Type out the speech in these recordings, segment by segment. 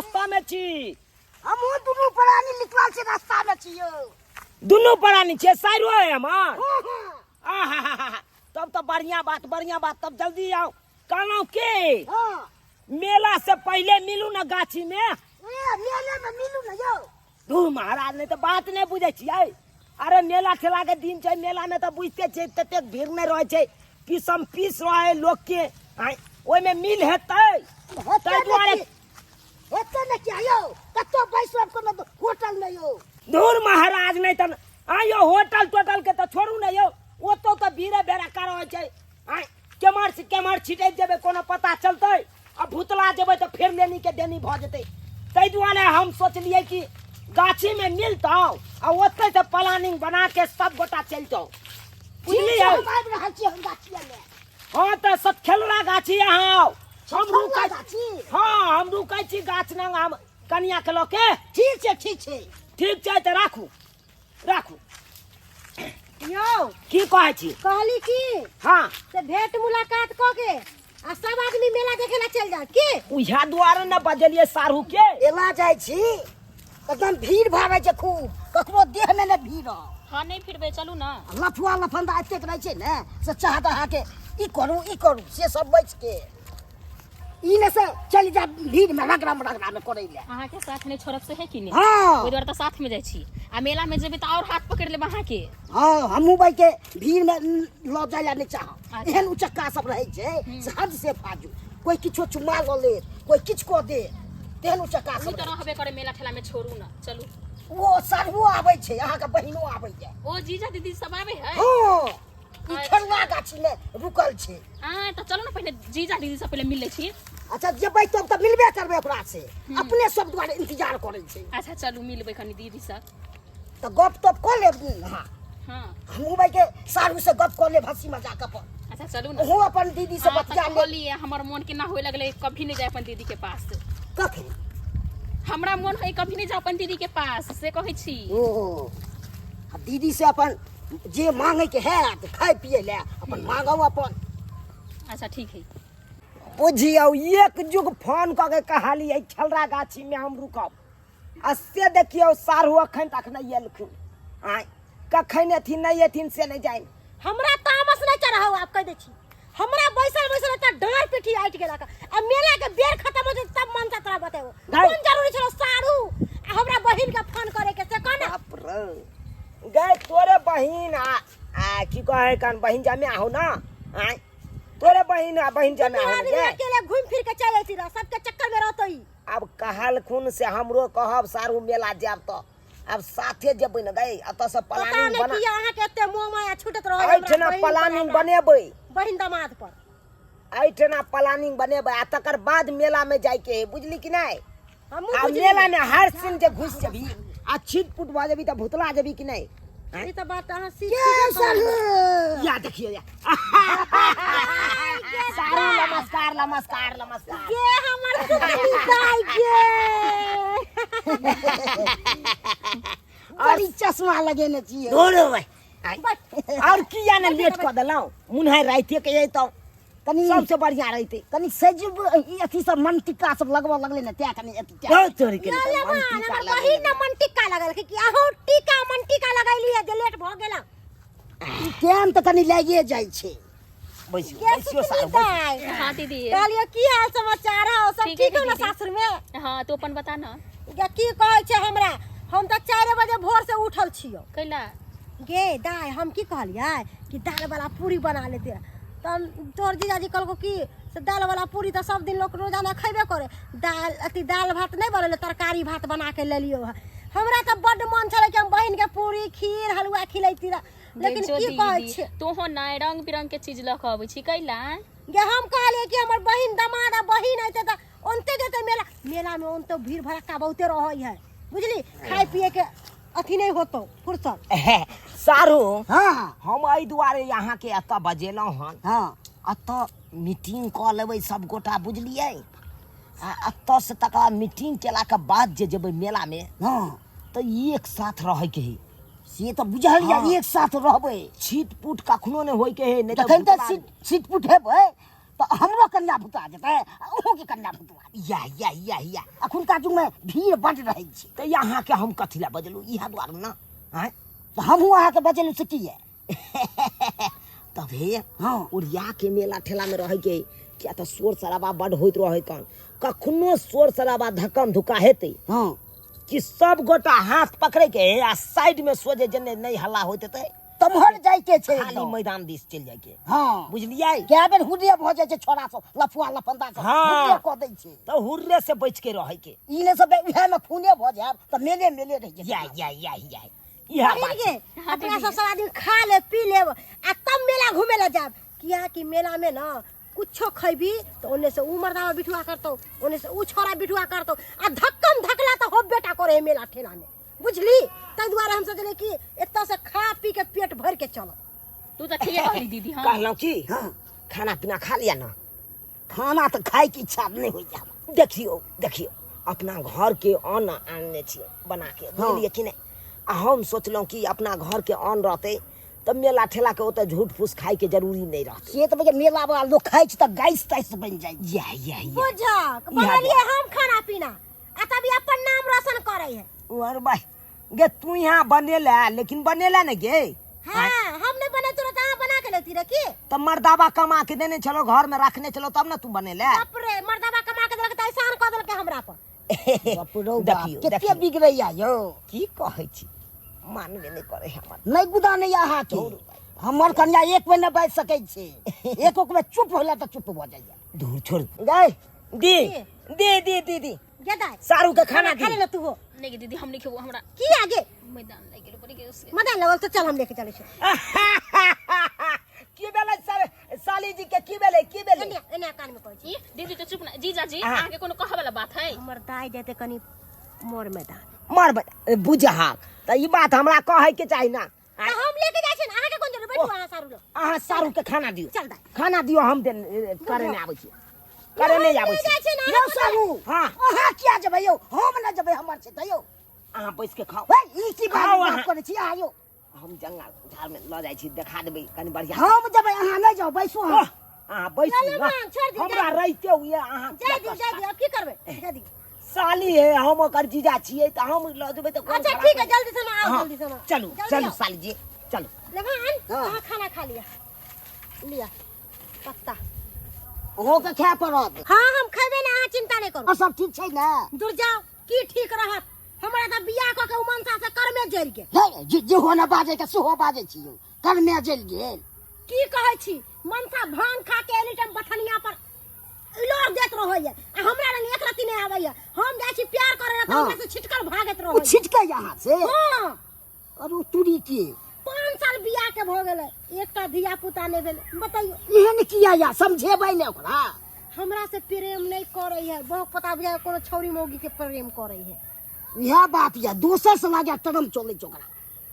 रास्ता में छी। हम दुनू प्राणी निकलल छी रास्ता में छी यो। दुनू प्राणी छे साइरो है हमार। तब तो बढ़िया बात तब जल्दी आओ। कहना के मेला से पहले मिलू ना गाछी में। मेले में मिलू ना यो। धू महाराज ने तो बात नहीं बुझे छियै। अरे मेला ठेला के दिन छै, मेला में तो बुझते छे तते भीड़ में रहे छे, पीसम पीस रहे लोग के। ओइ में मिल हेतै तै दुआरे हेतै न क्या यो। कतो बैसब कोनो होटल में यो। धूर महाराज नहीं तो आयो होटल टोटल के तो छोड़ू ना यो। ओ तो भीड़े बेरा करो छे। केमर से केमर छिटे जेबे कोनो पता चलते। अब भूतला जेबे तो फिर लेनी के देनी भ जते। तै दुआरे हम सोचलिए कि गाछी में मिलतौ और ओते से प्लानिंग बना के सब गोटा चलतौ। बुझलिए हम आबि रहल छी हम गाछी में। हां तो सब खेलना गाछी यहाँ हम रुकै गाछी। हां हम रुकै छी गाछ नंग हम कनिया के ल के। ठीक छै ठीक छै। ठीक छै तो राखू राखू। यो की कहै छी? कहली की हां से भेंट मुलाकात क के आ सब आदमी मेला देखे ला चल जा के। उहा द्वारे न बजलिए सारू के। एला जाय छी एकदम भीड़ भागे छै खूब। ककरो देह में न भीड़। हाँ नहीं फिर बे चलू ना। लफुआ लफंदा एतेक रहै छै ने से चाहत अहाँ के ई करू से सब बच के ई ने से चल जा भीड़ में रगड़ा में करे ले। अहाँ के साथ नहीं छोड़ब से है कि नहीं। हां ओइ द्वारे तो साथ में जाय छी। आ मेला में जेबे त और हाथ पकड़ लेब अहाँ के। हां हमहू भाई के भीड़ में ल जाय ला नहीं चाह। एहन उचक्का सब रहै छै से हद से फाजू। कोई किछो चुमा ल ले, कोई किछ को दे। तेहन उचक्का सब तो रहबे करे मेला ठेला में छोड़ू ना चलू। वो सरहु आबै छै, अहाँ के बहिनो आबै छै। ओ जीजा दीदी सब आवे है। हां ई खेलवा गाछी में रुकल छै। हां तो चलो ना पहले जीजा दीदी से पहले मिल ले छी। अच्छा जेबै तब त मिलबे करबै ओकरा से। अपने सब द्वारे इंतजार करै छै। अच्छा चलू मिलबे कनी दीदी से। त गप तप क ले। हां हां हमहू भाई के सारू से गप क ले हंसी मजाक अपन। अच्छा चलू ना। वो अपन दीदी से बतिया ले। बोली हमर मन के ना होय लगले कभी नहीं जाय अपन दीदी के पास। कथि हमरा मन है कभी नहीं जाय अपन दीदी के पास से कहै छी। ओ दीदी से अपन जे मांगे के है तो खाए पिए ले अपन मांगो अपन। अच्छा ठीक है। बुझियो एक जुग फोन क के कहलिए खेलरा गाछी में हम रुकब। आ से देखियो सारू अखन तक नहीं एलखिन। आय कखन एथिन नहीं एथिन से नहीं जाइन। हमरा तामस नहीं चढ़ाओ आप कह दे छी। हमरा बैसल त डांर पिठी आइट गेला का। अब मेला के बेर खत्म हो तब मन से तोरा बताओ कौन जरूरी छलो सारू आ हमरा बहिन के फोन करे के से कहना। बाप रे गए तोरे बहिन आ की कहे कान बहिन जामे आहो ना। आय तोरे बहिन जामे आहो गे। अकेले घूम फिर के चल आती रह सबके चक्कर में रहतई। अब कहल खून से हमरो कहब सारू मेला जाब तो अब साथे जेबै न गए अत से प्लानिंग बना। कि अहाँ के एते मोह माया छूटत रह। ऐठना प्लानिंग बनेबै। बहिन दामाद पर ऐठना प्लानिंग बनेबै आ तकर बाद मेला में जाय के बुझली कि नहीं। हमहू आ मेला में हर सीन जे घुस जेबी आ छिटपुट भ जेबी त भूतला जेबी कि नहीं। ई त बात अहाँ सीख के या देखिए या सारू नमस्कार नमस्कार नमस्कार। के हमर सुखी जाय के बड़ी चश्मा लगेने छिए। दोनो भाई और किया ने लेट क देलौ मुन्हाई राइते के ए तो कनी सबसे बढ़िया रहते। कनी सजब ई अथी सब मन टिक्का सब लगवा लगले ने त्या कनी अथी बहुत चोरी के वही न मन टिक्का लगल कि आहो टिक्का मन टिक्का लगैली है जे लेट भ गेला। टाइम त कनी लागिए जाय छै। बैसियो सारू बैसियो। हाँ दीदी कहलियो की हाल समाचार है सब ठीक हो ना सासुर में। हाँ तो अपन बता ना। या की कहै छै हमरा हम त 4 बजे भोर से उठल छियो। कैला गे दाय हम की कहलियै कि दाल वाला पूरी बना लेते। तब तोर जीजाजी कहलको कि से दाल वाला पूरी तो सब दिन लोग रोजाना खैबे करे। दाल भात नहीं बनले तरकारी भात बना के ले लियो। हमरा तो बड मन छले कि हम बहिन के पूरी खीर हलवा खिलैती रह। लेकिन की कहै छै तो हो ना रंग बिरंग के चीज ल के आबै छी कैला। गे हम कहलिए कि हमर बहिन दामाद आ बहिन आइते त ओनते जेते मेला में ओन तो भीड़ भड़का बहुते रहै है बुझली। खाए पिए के अथी नहीं होतो फुर्सत। सारू हां हम आई दुआरे यहाँ के अत बजेलौ हन। हां अत मीटिंग क लेबै सब गोटा बुझलिए। आ अत से तक मीटिंग केला के बाद जे जेबै मेला में हां तो एक साथ रह के है। से तो बुझलिया एक साथ रहबै। छीट पुट कखनो नहीं होय के है। नहीं तखन त सीट पुट हेबै तो हमरो कन्या भुता जेतै ओहो के कन्या भुतवा या अखुनका युग में भीड़ बढ़ रही छै तो यहाँ के हम कथी ला बजलू इहा द्वार ना आय तो हमहूँ अहाँके बजेलू से की है तबे हाँ उड़िया के मेला ठेला में रह के क्या तो शोर शराबा बड़ होइत रहे कन कखनो शोर शराबा धक्कम धुक्का हेतै हाँ कि सब गोटा हाथ पकड़े के आ साइड में सोजे जने नहीं हल्ला होते थे तमहर जाय के छै खाली एकदम। मैदान दिस चल जाए के हाँ बुझलियै कए बेर हुडिया भऽ जाइ छै छोरा सब लफुआ लफंदा सब हाँ। हुडिया कऽ दै छै तो हुर्रे से बच के रहे के ई ने सब उहे में खूने भऽ जायब तऽ मेले मेले रहि या जेतै इहा बहिन बात गे छै। अपना सब सारा दिन खा ले पी ले आ तब मेला घूमे ला जाब किया कि मेला में ना कुछो खैबी तो ओने से उ मर्दावा बिठुआ करतो ओने से उ छोरा बिठुआ करतो आ धक्कम धकला तो हो बेटा करे है मेला ठेला में बुझली ताहि दुआरे हम सोचले कि एतऽ से खा पी के पेट भर के चलो तू तो ठीक कहली दीदी हाँ कहलौं कि हाँ खाना पीना खा लिया ना खाना तऽ खाय के इच्छा नहीं होय जाब देखियो अपना घर के अन्न आनने छियो बना के बुझलियै कि नहीं आ हम सोचलौं कि अपना घर के अन्न रहते तब मेला ठेला के ओते झूठ फूस खाए के जरूरी नहीं रहते से तऽ मेला वाला लोग खाय छै तऽ गैस तैस बनि जाइ छै या बुझा बनलिए हम खाना पीना आ तभी अपन नाम रोशन करे है और भाई गे तू यहाँ बनेला लेकिन बनेला नहीं गे हाँ हम नहीं बने तुरंत हाँ बना के लेती रे की तब मर्दाबा कमा के देने चलो घर में रखने चलो तब ना तू बनेला बाप रे मर्दाबा कमा के देलक त एहसान क देलक हमरा पर बाप रौ बाप, देखियो, केते देखियो। बिगड़ैया यौ की कहै छी मानबे नहीं करे हमर नहीं गुदा नहीं अहाँ के हमर कन्या एक बेर नहीं बैठ सकै छै एक बेर चुप होला तऽ चुप भऽ जाइया दूर छोड़ गए दी जे दाई सारू के खाना खा ले दी न तू हो नहीं दीदी हम नहीं खेबो हमरा की आगे मैदान नहीं गेलो पड़ी के उसके मदन लगल तो चल हम लेके चले छी की बेले सर साली जी के की बेले एने कान में कहै छी ई दीदी तो चुप ना जीजा जी हाँ। आगे कोनो कहे वाला बात है हमर दाई देते कनी मोर मैदान मर बुझहा त ई बात हमरा कहे के चाही ना तो हम लेके जाय छी ना आगे कोन जरूर बैठू अहाँ सारू लो अहाँ सारू के खाना दियो चल दाई खाना दियो हम दे करे नहीं आबै छी करे नहीं आबै जाय छी छी ना यौ सारू हाँ अहाँ किया जेबै यौ हम न जेबै हमर छै तऽ यौ अहाँ बैस के खाओ हे ई की खाओ बात अहाँ। बात करै छी अहाँ यौ हम जंगल झाड़ में ल जाय छी देखा देबै कनी बढ़िया हम जेबै अहाँ नहीं जाउ बैसू अहाँ अहाँ बैसू चलू ना मां, छोड़ दी, हमरा जाय। रहिते हुए अहाँ जाय दी अब की करबे जाय दी साली है हम ओकर जीजा छियै त हम ल जेबै त अच्छा ठीक है जल्दी से ना आओ हाँ, जल्दी से ना चलू जल्दी चलू आओ। साली जी चलू लेभान हाँ। अहाँ खाना खा लिया लिया पत्ता ओहो के खाय पड़त हाँ हम खेबे ना अहाँ चिंता नहीं करू और सब ठीक छै ने दूर जाओ की ठीक रहत हमरा त बियाह क के उमनसा से कर में जरि गेल हे जे हो न बाजे के सेहो बाजे छी यौ कर में जल गेल की कहै छी मनसा भांग खा के एनी टाइम बथनिया पर लोग देत रहैया आ हमरा रंग एक रत्ती नहीं आबैया हम जाइ छी प्यार करे त हाँ। हमरा से छिटकर भागत ओ रहैया छिटके यहाँ से हां अरे तुरी के 5 साल बियाह के भ गेलै एकटा धिया पुता नहीं भेलै बताइयो एहन किया या समझेबै ने ओकरा हमरा से प्रेम नहीं करे है बहुत पता बुझाय कोनो छौरी मौगी के प्रेम करे है यह बात या दोसर से लागे टरम चले चोकरा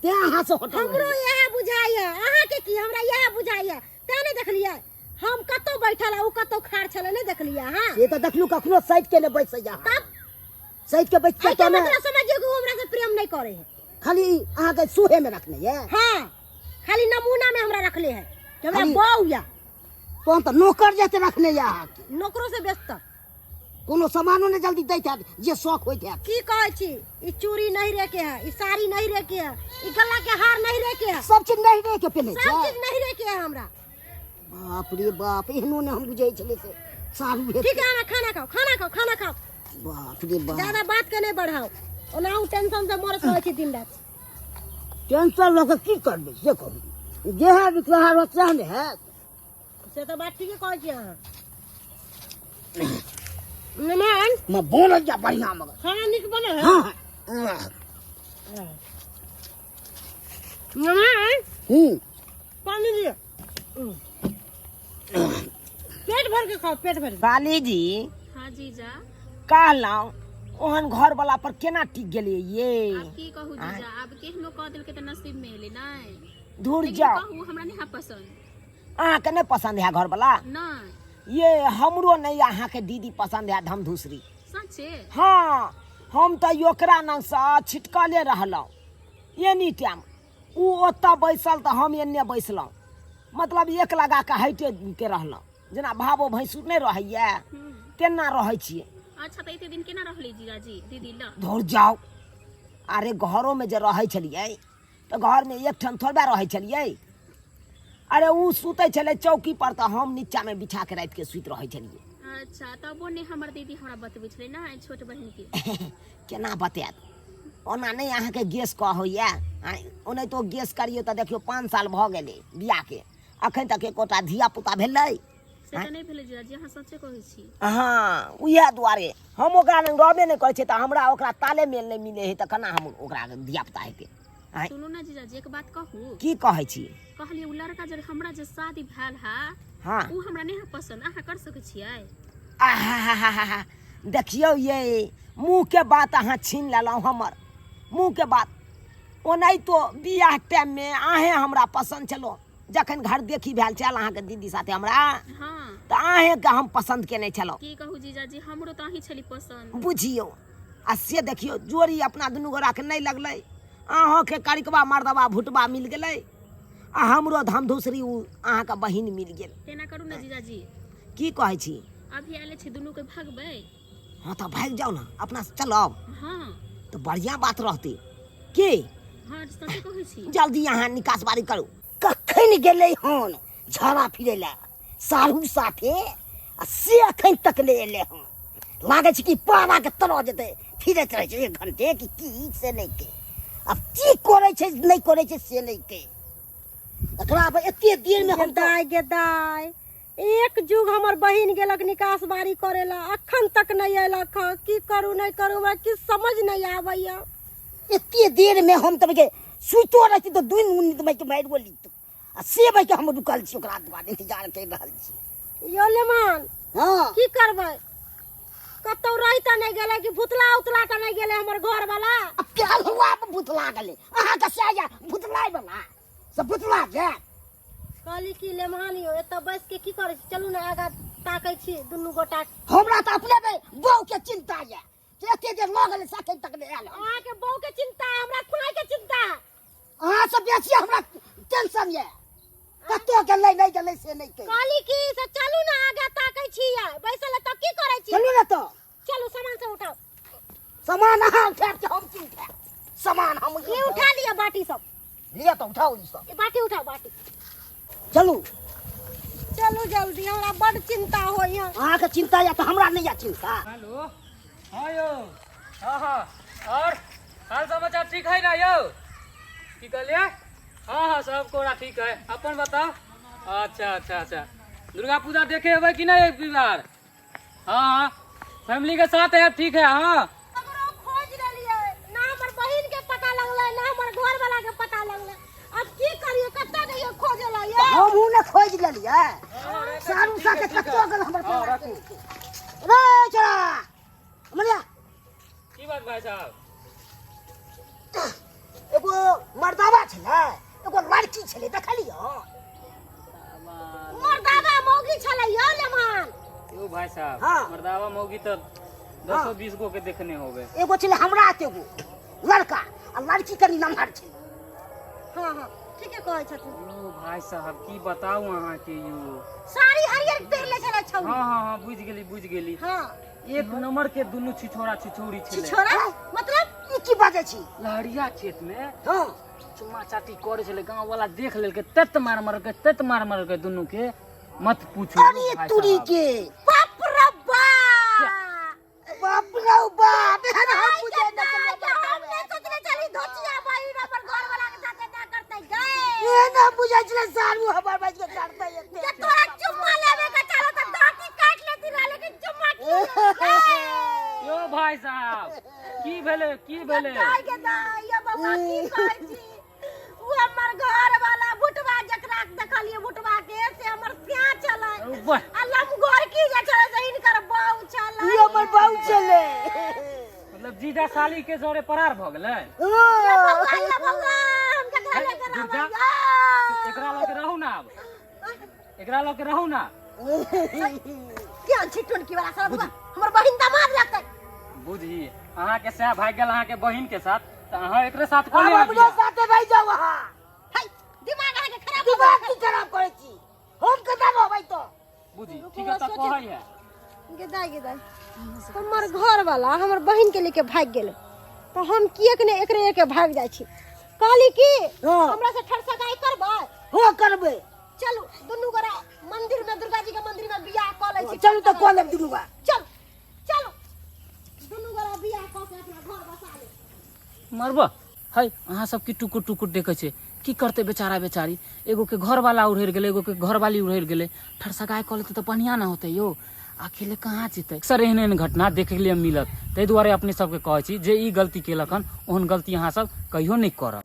ते अहाँ से हटल हमरो रही। यह बुझाइए अहाँ के की हमरा यह बुझाइए ते नहीं देखलिए हम कतो बैठल आ उ कतो खाड़ छले नहीं देखलिए हां से तो देखलू कखनो साइड के ने बैठ जा तब साइड के बैठ आई के के ने मतलब समझिए कि उ हमरा से प्रेम नहीं करे है खाली अहाँ के सोहे में रखने ये हां खाली नमूना में हमरा रखले है कि हमरा खाली- बहू या तो नौकर जैसे रखने या अहाँ के नौकरो से व्यस्त कोनो सामानो ने जल्दी दैत हैत जे शौक होइत हैत की कहै छी ई चूड़ी नहीं रे के है ई साड़ी नहीं रे के है ई गला के हार नहीं रे के है सब चीज नहीं रह के पहने सब छै चीज नहीं रे के है हमरा बाप रे बाप एहनो ने हम बुझै छले से सारू भेट ठीक है ना खाना खाओ बाप रे बाप ज्यादा बात के नहीं बढ़ाओ ओनाहु टेंशन से मरत रहै छी दिन रात टेंशन लग की करबे से कहू जे है विकलाहा रचा ने है से तो बात ठीक है कहै छी अहाँ मेहमान मैं बोल जा बढ़िया मगर खाना निक बने है हां मेहमान पानी दिए पेट भर के खाओ पेट भर के साली जी हाँ जीजा कहलौं ओहन घर वाला पर केना टिक गेलिए ये आप की कहू जीजा अब केहनो कह देल के त नसीब में एले नहीं दूर लेकिन जाओ कहू हमरा नहीं पसंद अहाँ के नहीं पसंद है घर वाला नहीं ये हमरो नहीं अहाँ के दीदी पसंद है धमधूसरी सच्चे हाँ हम तो ओकरा नाम से छिटकले रहलौं एनी टाइम उ ओतऽ बैसल तो हम एने बैसलौं मतलब एक लगा के हटे के रहलौं जेना भावो भैंसुर नहीं रहैया तेना रहै छियै। अच्छा तो एते दिन केना रहली जीजाजी दीदी ल? धुर जाओ, अरे घरों में जे रहै छलियै तो घर में एक ठन थोड़ा रहै छलियै। अरे उ सुतै छलै चौकी पर तो हम नीचा में बिछा के रात के सुत रहै छलियै। अच्छा तब ने हमर दीदी हमरा बतबै छलै ना छोट बहिन के। केना बतायत, ओना नहीं अहाँ के गेस कह होइया। ओने तो गेस करियो तो देखियो 5 साल भ गेलै बियाह के, अखन तक एकोटा धिया पुता भेलै से त नहीं भेलै जीजाजी, अहाँ सच्चे कहै छी। हाँ उहे दुआरे हम ओकरा लग रहबे नहीं करै छै त हमरा ओकरा ताले मेल नहीं मिले है त केना हम ओकरा धिया पुता हेतै। सुनू ना जीजाजी एक बात कहू। की कहै छी? कहलिए उ लड़का जे हमरा जे शादी भेल है हाँ उ हमरा नहीं पसंद, अहाँ कर सकै छियै? आहा देखियो ये मुँह के बात अहाँ छीन लेलहुँ हमर मुँह के बात। ओनाही तो बियाह टाइम में अहें हमरा पसंद छलो, जखन घर देखी भेल छल अहाँ के दीदी साथे हमरा हाँ तो अहें के हम पसंद केने छलो। की कहू जीजाजी हमरो तो अहीं छली पसंद। बुझियो आ से देखियो जोड़ी अपना दुनू गोरा के नहीं लगलै, अहों के कड़कवा मर्दवा भुटवा मिल गेलै आ हमरो धमधुसरी उ अहाँ के बहिन मिल गेल। तेना करू ना जीजाजी, की कहै छी? अभी आले छी दुनू के भगबै। हाँ तो भाग जाओ ना, अपना से चलब हाँ तो बढ़िया बात रहती। की हाँ सच्चे कहै छी। जल्दी यहाँ निकास बारी करू। कखन गेलै हन झाड़ा फिरे ला सारू साथे आ से अखन तक ले एले हन, लागे छै कि पारा के तरह जेते फिरैत रहे छै 1 घंटे की से नहीं के। अब की करे छै नहीं करे छै से नहीं के, एकरा अब एते देर में हम गेदाय गेदाय एक जुग हमर बहिन गेलक निकास बारी करेला, अखन तक नहीं अयलक हँ। की करू नहीं करू हमरा की समझ नहीं आबैया। एते देर में हम तब के सुतो रहती तो 2 मिनट में के मार बोली तो आ से भाई के हम रुकल छी ओकरा दुआरे इंतजार कर रहल छी। यो लेमान हाँ की करबै, कतौ रही त नहीं गेलै कि भुतला उतला त नहीं गेलै हमर घर वाला। अब क्या हुआ भूतला गेले अहाँ के साया भूतलाई वाला सब भूतला जे कहली की लेमान यो एत बैस के की करे छी, चलू ना आगा ताकै छी दुनू गोटा। हमरा तो अपने में बहू के चिंता है जे एते देर लग गेले साथे तक ले आयल। अहाँ के बहू के चिंता, हमरा कोई के चिंता। अहाँ सब बेसी हमरा टेंशन है, कतो गेलै नहीं गेलै से नहीं के। कहली की से चलू ना आगा ताकै छी, बैसल त की करे छी। चलू ना तो चलू सामान से उठाओ। सामान अहाँ उठा के हम की उठा सामान हम ये उठा लिया बाटी सब, लिया तो उठाओ ई सब। ये बाटी उठाओ बाटी। चलू चलू जल्दी, हमरा बड़ चिंता होइया। अहाँ के चिंता या तो हमरा नहीं या चिंता। हेलो हाँ यो हाँ और हाल समाचार ठीक है ना यो? की कहलिए? हाँ सब कोरा ठीक है, अपन बताओ। अच्छा दुर्गा पूजा देखे हुए कि नहीं एक बार? हाँ फैमिली के साथ है, ठीक है। हाँ हमरो खोज लेलिए ना, हमर बहिन के पता लगले ना हमर घर वाला के पता लगले। अब की करिए, कत्ता जइयो खोजेला ये। हम उने खोज लेलिए सारू साथे कतो गेल हमर पास रे चला मलिया। की बात भाई साहब? एगो मर्दावा छले एगो लड़की छले देखलियो। मर्दावा मौगी छले यो लेमान। यो भाई साहब हाँ। मर्दावा मौगी तो 10-20 गो के देखने हो गए। एगो छले हमरा एगो लड़का आ लड़की कनी नम्हर छले। हां ठीक है कहै छथिन। यो भाई साहब की बताऊ अहाँ के यो साड़ी हरियर पहिरले छले छौरी। हाँ बुझ गेली। हां एक नंबर के दुनू छिछोरा छिछोरी छले। छोरा मतलब ई की बाजे छी? लहरिया खेत में हां चुम्मा चाटी करे छले, गांव वाला देख लेलके तत मार के दुनू के मत पूछो। अरे भाई तुरी साहब। के बाप रे बाप रे बाप हम मुझे न हमने सोचले चली धोतिया बहिन हमर घर वाला के साथे ना करते गए। ये ना बुझै छले सारू हमर बाज के करते एते। जे तोरा चुम्मा लेवे के चलो त दाढ़ी काट लेती रह, लेकिन चुम्मा की यो भाई साहब की भेले दाई के दाई ये बाबा की कहै छी। वो हमर घर वाला भुटवा जकरा देखलिए भुटवा के से हमर प्यार चलै। वाह। अल्लाह गोर की जे चले से इनकर बाऊ चलै। ई हमर बाऊ चले मतलब जीजा साली के जोरे परार भ गेले। ये बाबा हम जकरा ले के जीजा, रहबै। एकरा लगे रहू ना, अब एकरा लगे रहू ना। क्या छिटन की वाला सब हमर बहिन दामाद लगतै। बुझी अहाँ के सह भाग गेल अहाँ के बहिन के साथ, त अहाँ एकरे साथ हम कोने अपने साथे भाई जाओ वहां। हाय दिमाग आके खराब दिमाग की खराब करे छी हम कता रहबै तो। बुझी जाएगी दाई हमर घर वाला हमर बहन के लेके भाग गेले तो हम किएक ने एकरे लेके भाग जाइ छी कहली की हाँ। हमरा से ठरसगाई करबै हो करबे चलू दुनू गोरा मंदिर में दुर्गा जी के मंदिर में बियाह क लै छी चलू तो कॉल दुनू बा चल चलो दुनू गोरा बियाह क के अपना घर बसा ले मरबा है अहाँ सब की टुकुर टुकुर देखे छे की करते बेचारा बेचारी एगो के घर वाला उड़ेर गेले एगो के घर वाली उड़ेर गेले ठरसगाय कऽ लेते तो बढ़िया ना होते यो अकेले कहाँ जीते सर एहन एहन घटना देखे के लिए मिलत ताहि दुआरे अपने सबके कहै छी जे ई गलती केलक हन ओहन गलती अहाँ सब कहियो नहीं करब।